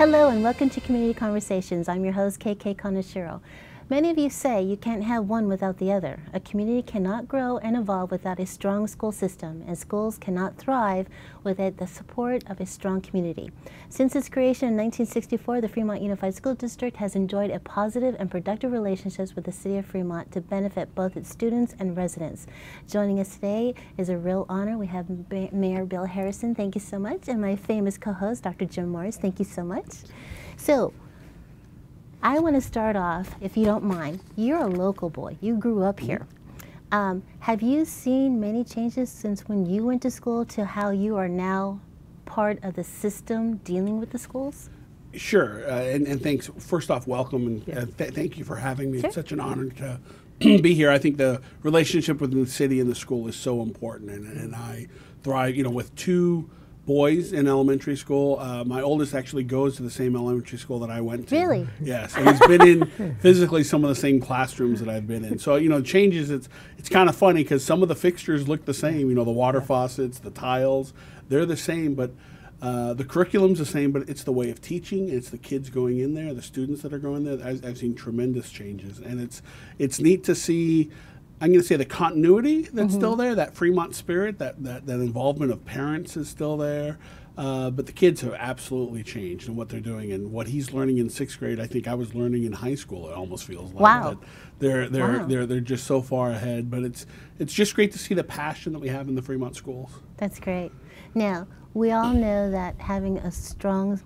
Hello and welcome to Community Conversations. I'm your host, KK Conashiro. Many of you say you can't have one without the other. A community cannot grow and evolve without a strong school system, and schools cannot thrive without the support of a strong community. Since its creation in 1964, the Fremont Unified School District has enjoyed a positive and productive relationships with the city of Fremont to benefit both its students and residents. Joining us today is a real honor. We have Mayor Bill Harrison. Thank you so much. And my famous co-host, Dr. Jim Morris. Thank you so much. So, I want to start off, if you don't mind. You're a local boy. You grew up here. Have you seen many changes since when you went to school to how you are now part of the system dealing with the schools? Sure, and thanks. First off, welcome, and thank you for having me. Sure. It's such an honor to be here. I think the relationship with the city and the school is so important, and I thrive, with two boys in elementary school. My oldest actually goes to the same elementary school that I went to. Really? Yes, and he's been in physically some of the same classrooms that I've been in. So, changes, it's kind of funny because some of the fixtures look the same, the water faucets, the tiles, they're the same, but the curriculum's the same, but it's the way of teaching, it's the kids going in there, the students that are going there. I've seen tremendous changes, and it's neat to see. I'm going to say the continuity that's still there, that Fremont spirit, that involvement of parents is still there. But the kids have absolutely changed in what they're doing, and what he's learning in 6th grade, I think I was learning in high school. It almost feels like. Wow. They're just so far ahead. But it's just great to see the passion that we have in the Fremont schools. That's great. Now, we all know that having a strong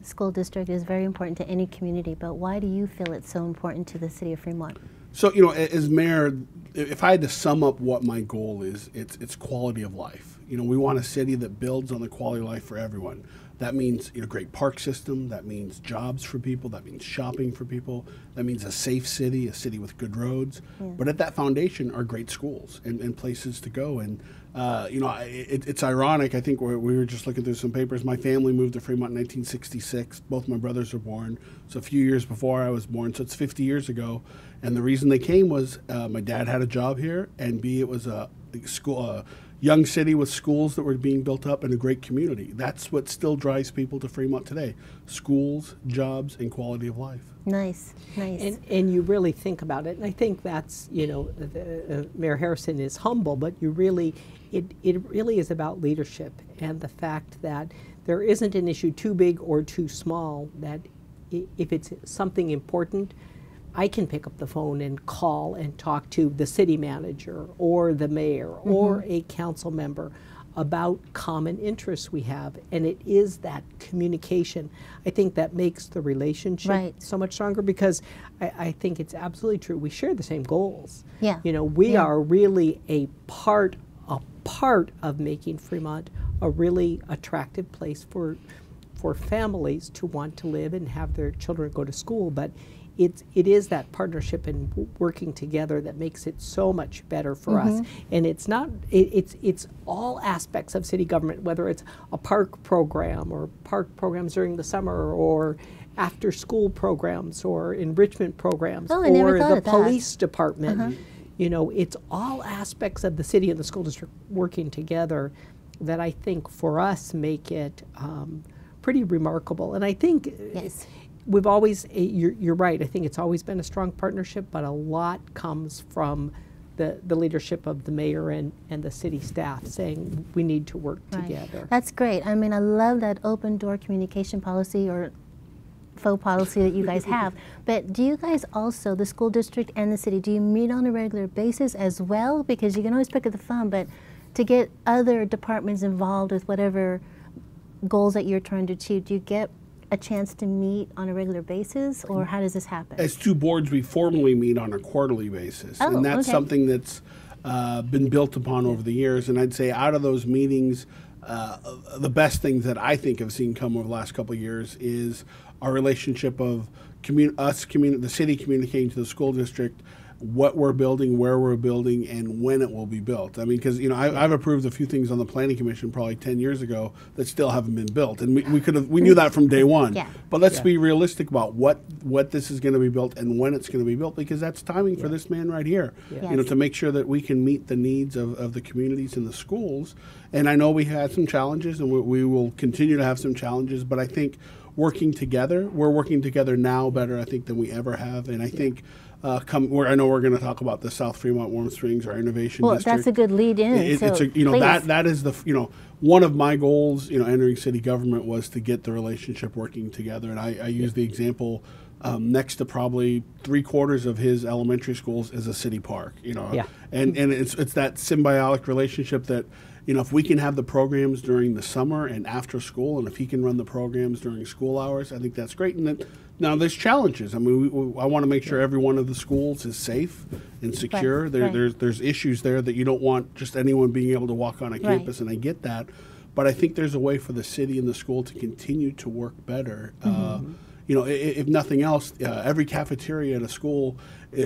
school district is very important to any community, but why do you feel it's so important to the city of Fremont? So, as mayor, if I had to sum up what my goal is, it's quality of life. We want a city that builds on the quality of life for everyone. That means a great park system. That means jobs for people. That means shopping for people. That means a safe city, a city with good roads. Yeah. But at that foundation are great schools and places to go. And it's ironic. I think we were just looking through some papers. My family moved to Fremont in 1966. Both my brothers were born. So a few years before I was born. So it's 50 years ago. And the reason they came was my dad had a job here, and B, it was a young city with schools that were being built up and a great community. That's what still drives people to Fremont today: schools, jobs, and quality of life. Nice, nice. And you really think about it, and I think that's, Mayor Harrison is humble, but it really is about leadership and the fact that there isn't an issue too big or too small, that if it's something important, I can pick up the phone and call and talk to the city manager or the mayor or a council member about common interests we have. And it is that communication, I think, that makes the relationship so much stronger, because I think it's absolutely true. We share the same goals. Yeah. We are really a part of making Fremont a really attractive place for families to want to live and have their children go to school. But it is that partnership and working together that makes it so much better for us. And it's all aspects of city government, whether it's a park program or park programs during the summer, or after school programs or enrichment programs, or the police department. It's all aspects of the city and the school district working together that I think for us make it pretty remarkable. And I think we've always, you're right, I think it's always been a strong partnership, but a lot comes from the leadership of the mayor and the city staff saying we need to work together. That's great. I mean, I love that open door communication policy, or faux policy, that you guys have. But do you guys also, the school district and the city, do you meet on a regular basis as well? Because you can always pick up the phone, but to get other departments involved with whatever goals that you're trying to achieve, do you get a chance to meet on a regular basis, or how does this happen? As two boards, we formally meet on a quarterly basis, and that's something that's been built upon over the years. And I'd say out of those meetings, the best things that I think I've seen come over the last couple of years is our relationship of the city communicating to the school district what we're building, where we're building, and when it will be built. I mean, because I've approved a few things on the Planning Commission probably 10 years ago that still haven't been built, and we knew that from day one. Yeah. But let's be realistic about what this is going to be built and when it's going to be built, because that's timing for this man right here. Yes. To make sure that we can meet the needs of the communities and the schools. And I know we had some challenges, and we will continue to have some challenges, but I think working together. We're working together now better, I think, than we ever have. And I think, I know we're going to talk about the South Fremont Warm Springs, our innovation district. Well, that's a good lead in. It's that is the, one of my goals, entering city government was to get the relationship working together. And I use the example, next to probably 3/4 of his elementary schools is a city park, and it's that symbiotic relationship that, if we can have the programs during the summer and after school, and if he can run the programs during school hours, I think that's great. And then, now there's challenges. I mean, I want to make sure every one of the schools is safe and secure. Right. There's issues there that you don't want just anyone being able to walk on a campus, and I get that. But I think there's a way for the city and the school to continue to work better. If nothing else, every cafeteria at a school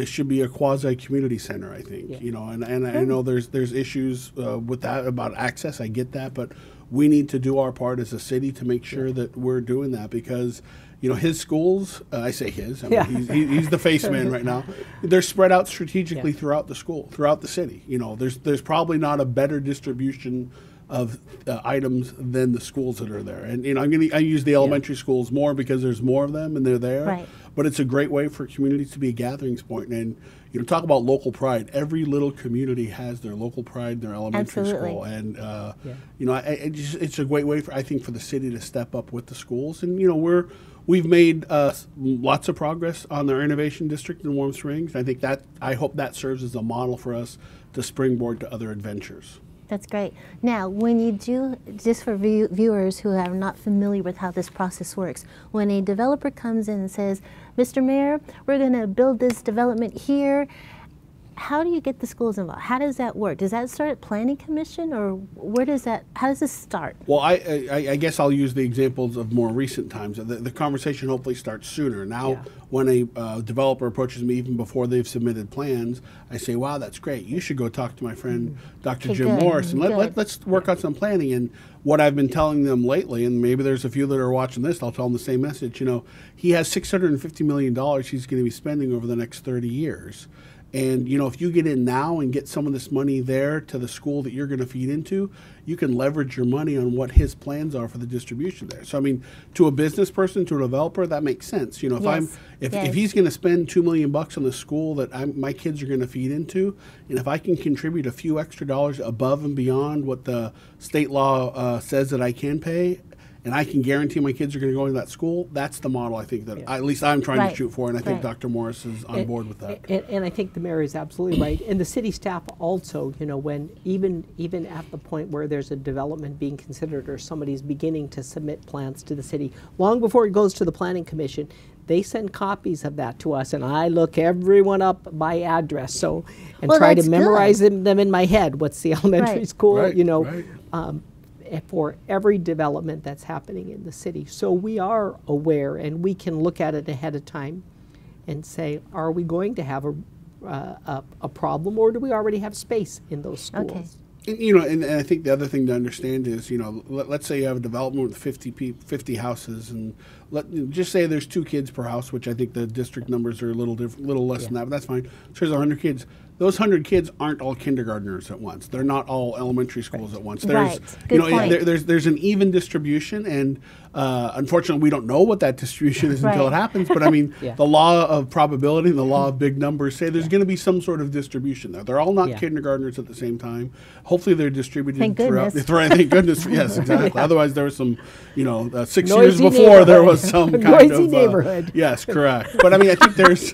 should be a quasi-community center, I think. And I know there's issues with that about access. I get that, but we need to do our part as a city to make sure that we're doing that, because his schools, I say his, he's the face man right now. They're spread out strategically throughout the city. There's probably not a better distribution of items than the schools that are there. And I use the elementary schools more because there's more of them and they're there. Right. But it's a great way for communities to be a gathering point. And talk about local pride. Every little community has their local pride in their elementary school. And it's a great way I think for the city to step up with the schools. And we've made lots of progress on our innovation district in Warm Springs. I hope that serves as a model for us to springboard to other adventures. That's great. Now, when you do, just for viewers who are not familiar with how this process works, when a developer comes in and says, Mr. Mayor, we're going to build this development here, how do you get the schools involved? How does that work? Does that start at Planning Commission, or how does this start? Well, I guess I'll use the examples of more recent times. The conversation hopefully starts sooner. Now, when a developer approaches me, even before they've submitted plans, I say, wow, that's great. You should go talk to my friend, Dr. Jim Morris, and let's work on some planning. And what I've been telling them lately, and maybe there's a few that are watching this, I'll tell them the same message. He has $650 million he's going to be spending over the next 30 years. And, if you get in now and get some of this money there to the school that you're going to feed into, you can leverage your money on what his plans are for the distribution there. So, I mean, to a business person, to a developer, that makes sense. If he's going to spend $2 million on the school that my kids are going to feed into, and if I can contribute a few extra dollars above and beyond what the state law says that I can pay, and I can guarantee my kids are going to go into that school, that's the model I think that at least I'm trying to shoot for, and I think Dr. Morris is on board with that. And I think the mayor is absolutely right. And the city staff also, when even at the point where there's a development being considered or somebody's beginning to submit plans to the city, long before it goes to the Planning Commission, they send copies of that to us, and I look everyone up by address, try to memorize them in my head. What's the elementary school, for every development that's happening in the city. So we are aware, and we can look at it ahead of time and say, are we going to have a problem, or do we already have space in those schools? Okay. And I think the other thing to understand is, let's say you have a development with 50 houses, and just say there's 2 kids per house, which I think the district numbers are a little less than that, but that's fine. So there's 100 kids. Those 100 kids aren't all kindergartners at once. They're not all elementary schools at once. There's, there's an even distribution, and unfortunately, we don't know what that distribution is until it happens. But I mean, the law of probability and the law of big numbers say there's going to be some sort of distribution there. They're all not kindergartners at the same time. Hopefully, they're distributed throughout. Thank goodness. Yes, exactly. Otherwise, there was some, 6 years before there was some kind of neighborhood. Yes, correct. But I mean, I think there's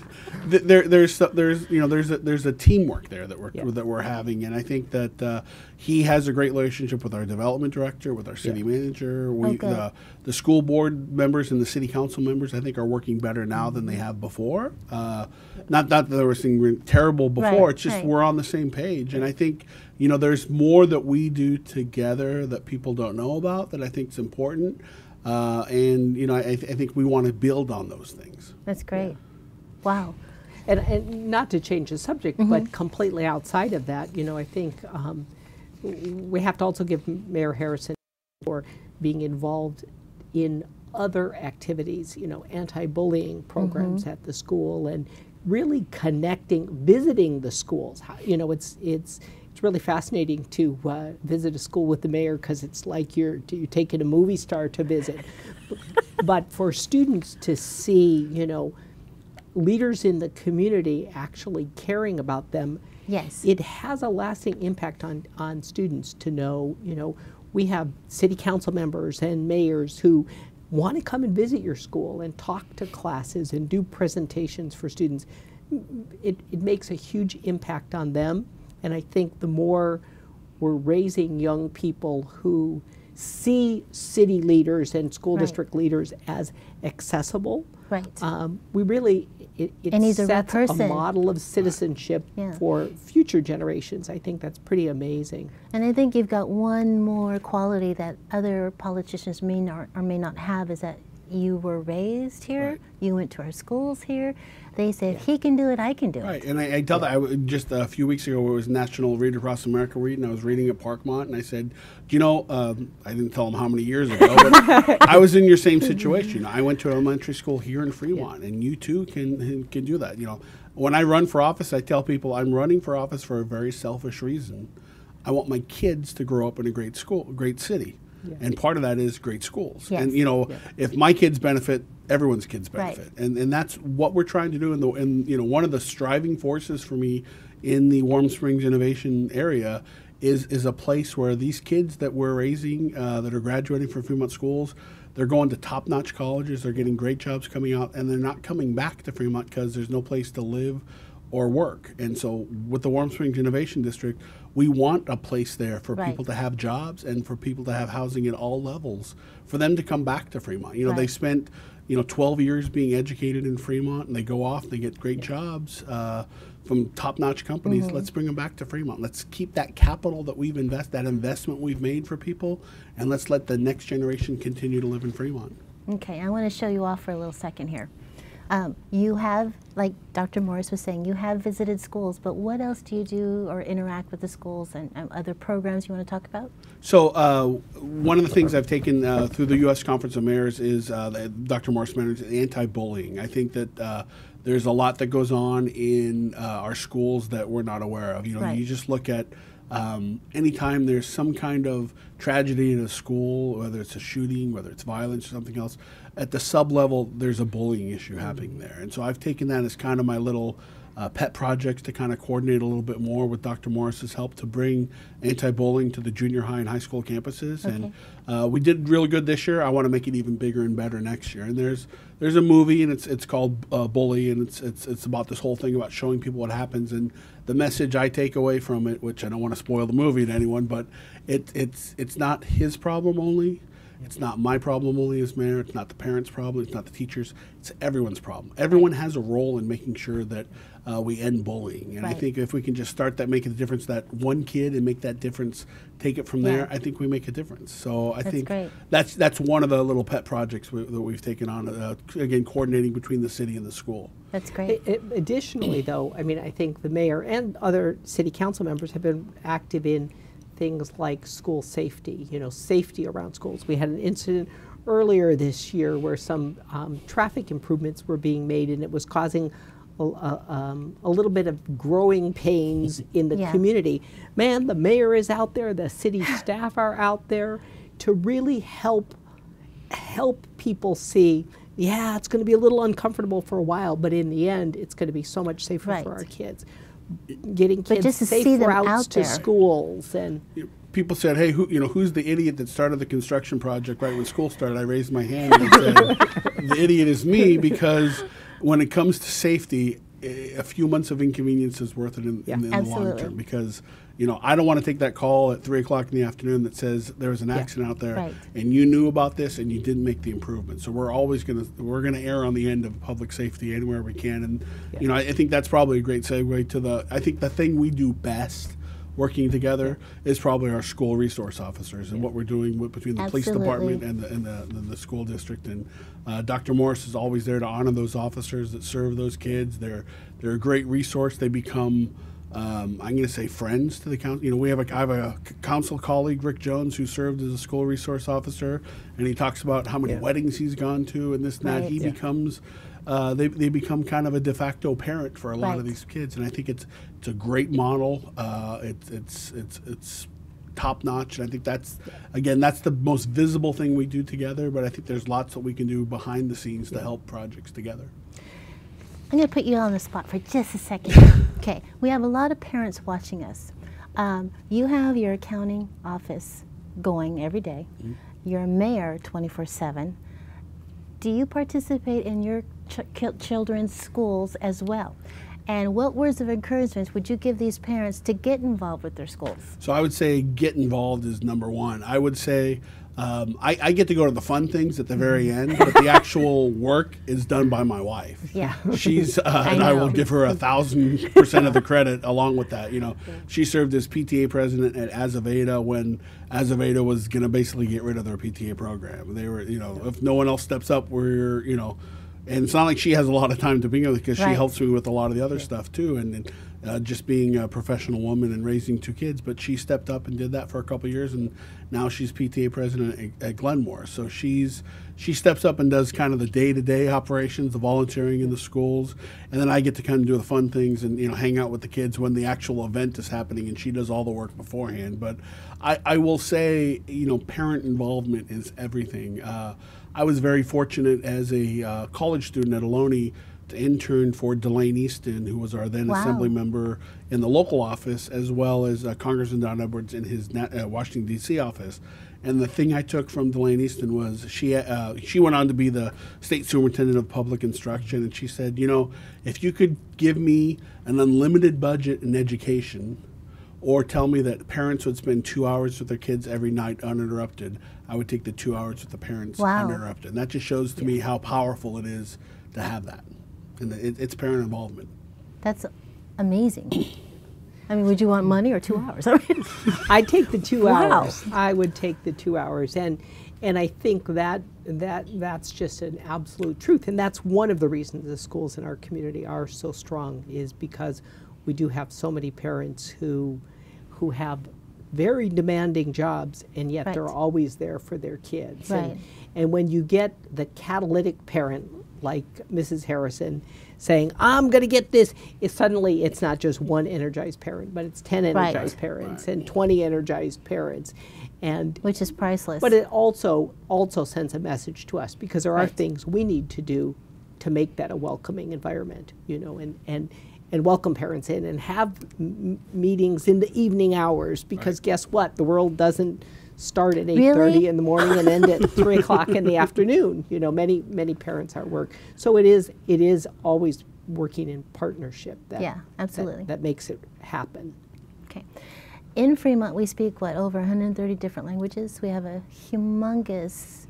a teamwork there that we're having, and I think that he has a great relationship with our development director, with our city manager. The school board members and the city council members, I think, are working better now than they have before. Not that there was something terrible before. It's just we're on the same page, and I think there's more that we do together that people don't know about that I think is important, and I think we want to build on those things. That's great. Wow. And not to change the subject, but completely outside of that, I think we have to also give Mayor Harrison for being involved in other activities, anti-bullying programs at the school, and really visiting the schools. It's it's really fascinating to visit a school with the mayor because it's like you're taking a movie star to visit. But for students to see, you know, leaders in the community actually caring about them, Yes. it has a lasting impact on students to know, you know, we have city council members and mayors who want to come and visit your school and talk to classes and do presentations for students. It makes a huge impact on them, and I think the more we're raising young people who see city leaders and school Right. district leaders as accessible, Right. we really, it And he's a real sets a person. model of citizenship Yeah. for future generations. I think that's pretty amazing. And I think you've got one more quality that other politicians may not or may not have, is that you were raised here, Right. you went to our schools here. They said, if he can do it, I can do Right, it. and I tell that, just a few weeks ago, it was National Read Across America Read, and I was reading at Parkmont, and I said, do you know, I didn't tell them how many years ago, but I was in your same situation. I went to elementary school here in Fremont, and you too can do that. You know, when I run for office, I tell people I'm running for office for a very selfish reason. I want my kids to grow up in a great school, great city. Yeah. And part of that is great schools. Yes. And, you know, if my kids benefit, everyone's kids Right. benefit. And that's what we're trying to do. And, you know, one of the striving forces for me in the Warm Springs Innovation area is a place where these kids that we're raising, that are graduating from Fremont schools, they're going to top-notch colleges, they're getting great jobs coming out, and they're not coming back to Fremont because there's no place to live or work. And so with the Warm Springs Innovation District, we want a place there for Right. people to have jobs and for people to have housing at all levels, for them to come back to Fremont. You know, they Right. spent, 12 years being educated in Fremont, and they go off, they get great jobs from top-notch companies. Mm-hmm. Let's bring them back to Fremont. Let's keep that capital that we've that investment we've made for people, and let's let the next generation continue to live in Fremont. Okay, I want to show you off for a little second here. You have, like Dr. Morris was saying, you have visited schools, but what else do you do or interact with the schools, and other programs you want to talk about? So one of the things I've taken through the U.S. Conference of Mayors is Dr. Morris mentioned anti-bullying. I think that there's a lot that goes on in our schools that we're not aware of. You know, Right. you just look at anytime there's some kind of tragedy in a school, whether it's a shooting, whether it's violence or something else, at the sub-level, there's a bullying issue happening there. And so I've taken that as kind of my little pet projects to kind of coordinate a little bit more with Dr. Morris's help to bring anti-bullying to the junior high and high school campuses. Okay. And we did really good this year. I want to make it even bigger and better next year. And there's a movie, and it's called Bully, and it's about this whole thing about showing people what happens. And the message I take away from it, which I don't want to spoil the movie to anyone, but it's not his problem only. It's not my problem only as mayor. It's not the parents' problem. It's not the teachers. It's everyone's problem. Everyone has a role in making sure that we end bullying. And I Right. think if we can just start that, making the difference, that one kid, and make that difference, take it from Yeah. there, I think we make a difference. So I That's think great. that's one of the little pet projects that we've taken on, again, coordinating between the city and the school. That's great. Additionally, though, I mean, I think the mayor and other city council members have been active in things like school safety, safety around schools. We had an incident earlier this year where some traffic improvements were being made, and it was causing a little bit of growing pains in the Yeah. community. Man, the mayor is out there, the city staff are out there to really help people see, yeah, it's going to be a little uncomfortable for a while, but in the end, it's going to be so much safer Right. for our kids. Getting But kids just to safe see them routes out to there. schools, and People said, "Hey, who's the idiot that started the construction project right when school started?" I raised my hand and said, "The idiot is me," because when it comes to safety, a few months of inconvenience is worth it in the long Absolutely. term. Because I don't want to take that call at 3:00 in the afternoon that says there was an accident out there, Right. and you knew about this and you didn't make the improvement. So we're always we're gonna err on the end of public safety anywhere we can. And I think that's probably a great segue to I think the thing we do best, working together, is probably our school resource officers and what we're doing between the police Absolutely. department and the school district. And Dr. Morris is always there to honor those officers that serve those kids. They're a great resource. They become, I'm going to say, friends to the council. I have a council colleague, Rick Jones, who served as a school resource officer, and he talks about how many weddings he's gone to and this and that. Right. He Yeah. becomes they become kind of a de facto parent for a lot of these kids, and I think it's a great model. It's top notch, and I think that's the most visible thing we do together. But I think there's lots that we can do behind the scenes to help projects together. I'm going to put you on the spot for just a second. Okay, we have a lot of parents watching us. You have your accounting office going every day. Mm-hmm. You're a mayor 24/7. Do you participate in your children's schools as well? And what words of encouragement would you give these parents to get involved with their schools? So I would say get involved is number one. I would say I get to go to the fun things at the very end, but the actual work is done by my wife. Yeah, she's and I will give her 1,000% of the credit along with that. You know, she served as PTA president at Azaveda when Azaveda was going to basically get rid of their PTA program. They were, you know, if no one else steps up, we're, you know. And it's not like she has a lot of time to be with because she helps me with a lot of the other stuff too, and just being a professional woman and raising 2 kids. But she stepped up and did that for a couple of years, and now she's PTA president at Glenmore. So she steps up and does kind of the day-to-day operations, the volunteering in the schools, and then I get to kind of do the fun things and, you know, hang out with the kids when the actual event is happening, and she does all the work beforehand. But I will say, you know, parent involvement is everything. I was very fortunate as a college student at Ohlone to intern for Delane Easton, who was our then assembly member in the local office, as well as Congressman Don Edwards in his Washington, D.C. office. And the thing I took from Delane Easton was she went on to be the state superintendent of public instruction, and she said, you know, if you could give me an unlimited budget in education, or tell me that parents would spend 2 hours with their kids every night uninterrupted, I would take the 2 hours with the parents uninterrupted. And that just shows to me how powerful it is to have that. And it's parent involvement. That's amazing. I mean, would you want money or 2 hours? I'd take the 2 hours. I would take the 2 hours. And I think that's just an absolute truth. And that's one of the reasons the schools in our community are so strong, is because we do have so many parents who have very demanding jobs, and yet they're always there for their kids. And when you get the catalytic parent like Mrs. Harrison saying, I'm going to get this, suddenly it's not just one energized parent, but it's 10 energized parents and 20 energized parents. And which is priceless. But it also sends a message to us, because there are things we need to do to make that a welcoming environment, you know, and welcome parents in and have meetings in the evening hours, because guess what? The world doesn't start at 8:30 in the morning and end at 3 o'clock in the afternoon. You know, many parents are at work. So it is always working in partnership that makes it happen. Okay. In Fremont, we speak, over 130 different languages. We have a humongous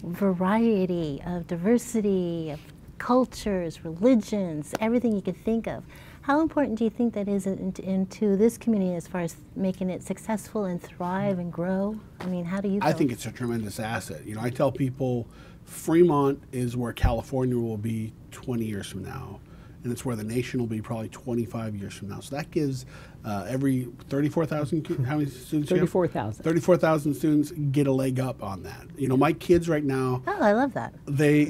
variety of diversity, of cultures, religions, everything you could think of. How important do you think that is into this community as far as making it successful and thrive and grow? I mean, how do you feel? I think it's a tremendous asset. You know, I tell people Fremont is where California will be 20 years from now, and it's where the nation will be probably 25 years from now. So that gives every 34,000, how many students? 34,000. 34,000 students get a leg up on that. You know, my kids right now. Oh, I love that. They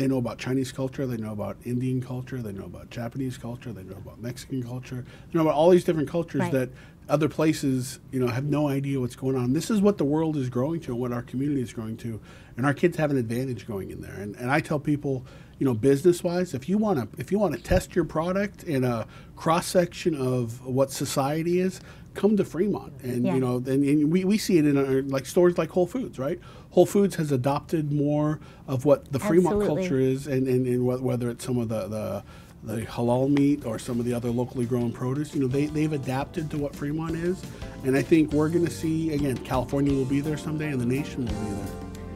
know about Chinese culture, they know about Indian culture, they know about Japanese culture, they know about Mexican culture, they know about all these different cultures that other places, you know, have no idea what's going on. This is what the world is growing to and what our community is growing to, and our kids have an advantage going in there. And I tell people, you know, business-wise, if you want to test your product in a cross-section of what society is, come to Fremont. And you know, and we see it in our, like, stores like Whole Foods, right? Whole Foods has adopted more of what the Fremont culture is, and whether it's some of the halal meat or some of the other locally grown produce, you know, they've adapted to what Fremont is. And I think we're going to see, again, California will be there someday, and the nation will be there.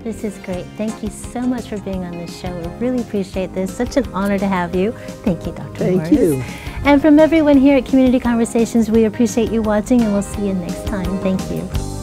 This is great. Thank you so much for being on this show. We really appreciate this. Such an honor to have you. Thank you, Dr. Morris. Thank you. And from everyone here at Community Conversations, we appreciate you watching, and we'll see you next time. Thank you.